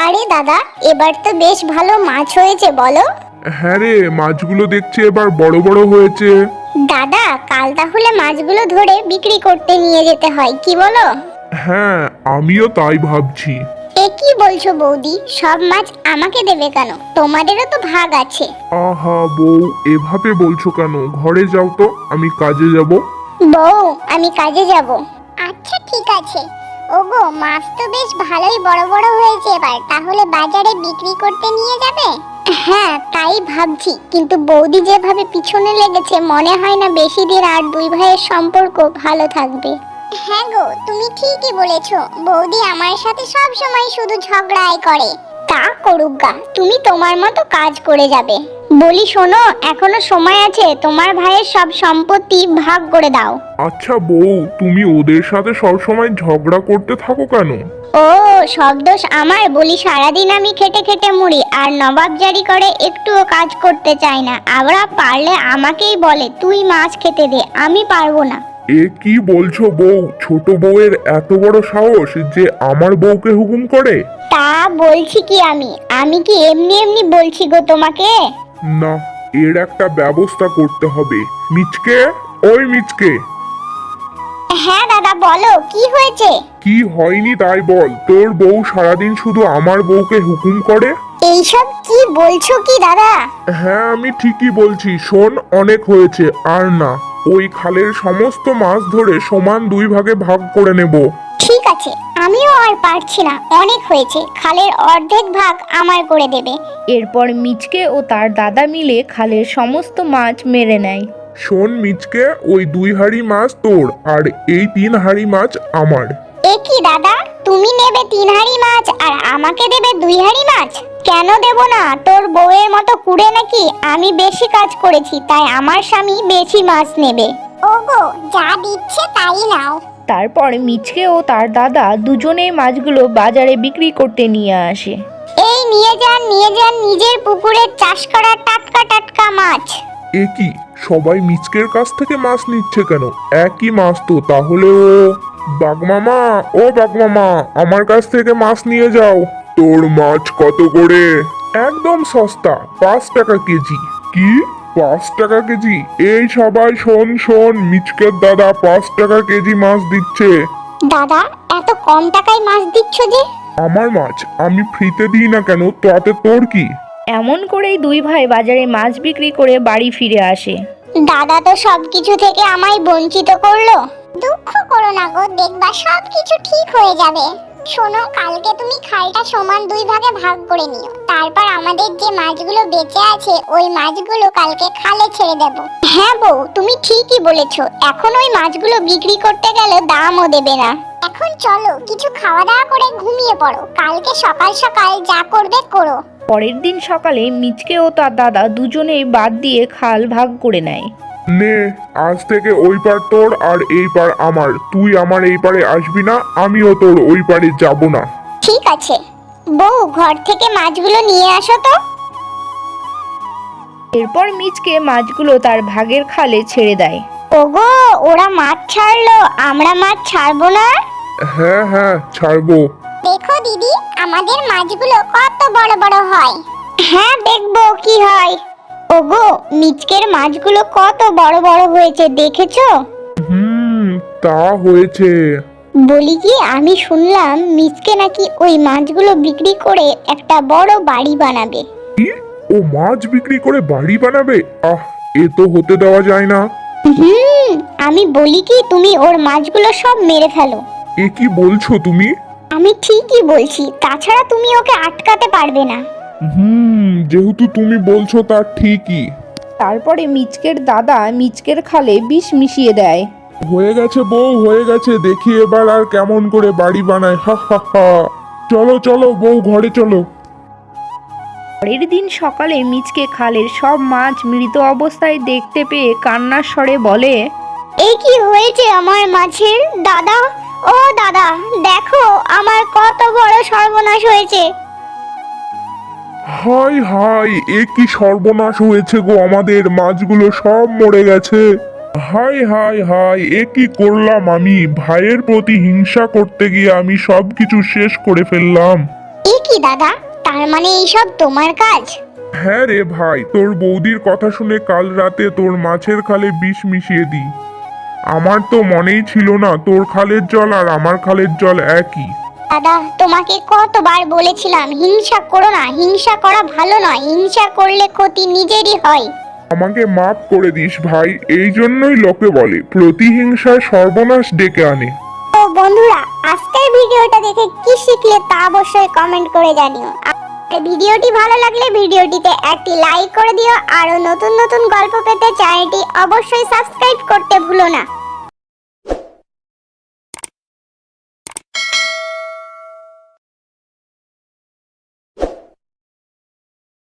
আরে দাদা, এবার তো বেশ ভালো মাছ হয়েছে বলো। হ্যাঁ রে, মাছগুলো দেখছি এবার বড় বড় হয়েছে। দাদা, কাল তাহলে মাছগুলো ধরে বিক্রি করতে নিয়ে যেতে হয়, কি বলো? হ্যাঁ, আমিও তাই ভাবছি। এ কি বলছো বৌদি, সব মাছ আমাকে দেবে কেন? তোমাদেরও তো ভাগ আছে। আহা বউ, এভাবে বলছো কেন? ঘরে যাও তো, আমি কাজে যাব। বউ, আমি কাজে যাব। আচ্ছা ঠিক আছে। ওগো, মাছ তো বেশ ভালোই বড় বড় হয়েছে এবার, তাহলে বাজারে বিক্রি করতে নিয়ে যাবে? হ্যাঁ, তাই ভাবছি, কিন্তু বৌদি যেভাবে পিছনে লেগেছে মনে হয় না বেশি দিন আর দুই ভাইয়ের সম্পর্ক ভালো থাকবে। হ্যাঁ গো, তুমি ঠিকই বলেছো। বৌদি আমার সাথে সব সময় শুধু ঝগড়াই করে। তা করুক গা, তুমি তোমার মতো কাজ করে যাবে। বলি শোনো, এখনো সময় আছে, তোমার ভাইয়ের সব সম্পত্তি ভাগ করে দাও। আচ্ছা বউ, তুমি ওদের সাথে সবসময় ঝগড়া করতে থাকো কেন? ও, সব দোষ আমার? বলি সারাদিন আমি খেটে খেটে মরি, আর নবাব জারি করে একটুও কাজ করতে চাই না। আবার পারলে আমাকেই বলে তুই মাছ খেতে দে, আমি পারবো না। এ কি বলছো বউ? ছোট বউয়ের এত বড় সাহস যে আমার বউকে হুকুম করে? তা বলছি কি আমি কি এমনি এমনি বলছি গো তোমাকে? না, এর একটা ব্যবস্থা করতে হবে। মিচকে, ওই মিচকে। হ্যাঁ দাদা, বলো কি হয়েছে? কি হয়নি তাই বল। তোর বউ সারাদিন শুধু আমার বউকে হুকুম করে। এইসব কি বলছো কি দাদা? হ্যাঁ, আমি ঠিকই বলছি। শোন, অনেক হয়েছে, আর না। ওই খালের সমস্ত মাছ ধরে সমান দুই ভাগে ভাগ করে নেব। ঠিক আছে, আমিও আর পারছি না, অনেক হয়েছে। খালের অর্ধেক ভাগ আমার করে দেবে। এরপর মিচকে ও তার দাদা মিলে খালের সমস্ত মাছ মেরে নেয়। শোন মিচকে, ওই 2 হাঁড়ি মাছ তোর, আর এই 3 হাঁড়ি মাছ আমার। এ কি দাদা, তুমি নেবে 3 হাঁড়ি মাছ আর আমাকে দেবে 2 হাঁড়ি মাছ? কেন দেব না? তোর বউয়ের মতো কুড়ে নাকি? আমি বেশি কাজ করেছি, তাই আমার স্বামী বেশি মাছ নেবে। ওগো, যা দিচ্ছে তাই নাও। তারপর মিচকে ও তার দাদা দুজনেই মাছগুলো বাজারে বিক্রি করতে নিয়ে আসে। এই নিয়ে যান, নিয়ে যান নিজের পুকুরে চাষ করা টাটকা টাটকা মাছ। এ কি, সবাই মিচকের কাছ থেকে মাছ নিচ্ছে কেন? একই মাছ তো তাহলে। বাগমামা, ও বাগমামা, আমার কাছ থেকে মাছ নিয়ে যাও। তোর মাছ কত করে? একদম সস্তা, 5 টাকা কেজি। কি, 5 টাকা কেজি? এই সবাই শোন শোন, মিচকের দাদা 5 টাকা কেজি মাছ দিচ্ছে। দাদা, এত কম টাকায় মাছ দিচ্ছ যে? আমার মাছ আমি ফ্রিতে দিই না কেন, তাতে তোর কি? এমন করেই দুই ভাই বাজারে মাছ বিক্রি করে বাড়ি ফিরে আসে। দাদা তো সবকিছু থেকে আমায় বঞ্চিত করলো। দুঃখ করো না গো, দেখবা সবকিছু ঠিক হয়ে যাবে। শোনো, কালকে তুমি খালটা সমান 2 ভাগে ভাগ করে নিও। তারপর আমাদের যে মাছগুলো বেঁচে আছে ওই মাছগুলো কালকে খালে ছেড়ে দেব। হ্যাঁ বউ, তুমি ঠিকই বলেছো। এখন ওই মাছগুলো বিক্রি করতে গেলে দামও দেবে না। এখন চলো, কিছু খাওয়া দাওয়া করে ঘুমিয়ে পড়ো। কালকে সকাল সকাল যা করবে করো। পরের দিন সকালে মিচকে ও তার দাদা দুজনেই বাদ দিয়ে খাল ভাগ করে নেয়। নে, আজ থেকে ওই পার তোর আর এই পার আমার। তুই আমার এই পারে আসবি না, আমিও তোর ওই পারে যাব না। ঠিক আছে। বউ, ঘর থেকে মাছগুলো নিয়ে আসো তো। এরপর মিচকে মাছগুলো তার ভাগের খালে ছেড়ে দেয়। ওগো, ওরা মাছ ছাড়লো, আমরা মাছ ছাড়বো না? হ্যাঁ হ্যাঁ, ছাড়বো। দেখো দিদি, আমাদের মাছগুলো কত বড় বড় হয়। হ্যাঁ, দেখবো কি হয়। ওগো, মিচকের মাছগুলো কত বড় বড় হয়েছে, দেখেছো? তা হয়েছে। বলি কি, আমি শুনলাম মিচকে নাকি ওই মাছগুলো বিক্রি করে একটা বড় বাড়ি বানাবে। কি, ও মাছ বিক্রি করে বাড়ি বানাবে? আহ, এ তো হতে দেওয়া যায় না। আমি বলি কি, তুমি ওর মাছগুলো সব মেরে ফেলো। এ কি বলছো তুমি? আমি ঠিকই বলছি, তাছাড়া তুমি ওকে আটকাতে পারবে না। যেহেতু তুমি বলছো তা ঠিকই। তারপরে মিচকের দাদা মিচকের খালে বিষ মিশিয়ে দেয়। হয়ে গেছে বউ, হয়ে গেছে। দেখি এবার আর কেমন করে বাড়ি বানায়। হা হা হা। চলো চলো বউ, ঘরে চলো। পরের দিন সকালে মিচকে খালের সব মাছ মৃত অবস্থায় দেখতে পেয়ে কান্নার স্বরে বলে, এই কি হয়েছে আমার মাছের? দাদা, ও দাদা, দেখো আমার কত বড় সর্বনাশ হয়েছে। হাই হাই, এ কি সর্বনাশ হয়েছে গো, আমাদের মাছগুলো সব মরে গেছে। হাই হাই হাই, এ কি করলাম আমি? ভাইয়ের প্রতি হিংসা করতে গিয়ে আমি সবকিছু শেষ করে ফেললাম। এ কি কি দাদা, তার মানে এইসব তোমার কাজ? হ্যাঁ রে ভাই, তোর বৌদির কথা শুনে কাল রাতে তোর মাছের খালে বিষ মিশিয়ে দিই। আমার তো মনেই ছিল না তোর খালের জল আর আমার খালের জল একই। দাদা, তোমাকে কতবার বলেছিলাম হিংসা করো না, হিংসা করা ভালো নয়, হিংসা করলে ক্ষতি নিজেরই হয়। আমাকে মাফ করে দিস ভাই, এই জন্যই লোকে বলে প্রতিহিংসায় সর্বনাশ ডেকে আনে। তো বন্ধুরা, আজকের ভিডিওটা দেখে কি শিখলে তা অবশ্যই কমেন্ট করে জানিও। আর ভিডিওটি ভালো লাগলে ভিডিওটিতে একটি লাইক করে দিও। আরো নতুন নতুন গল্প পেতে চ্যানেলটি অবশ্যই সাবস্ক্রাইব করতে ভুলো না।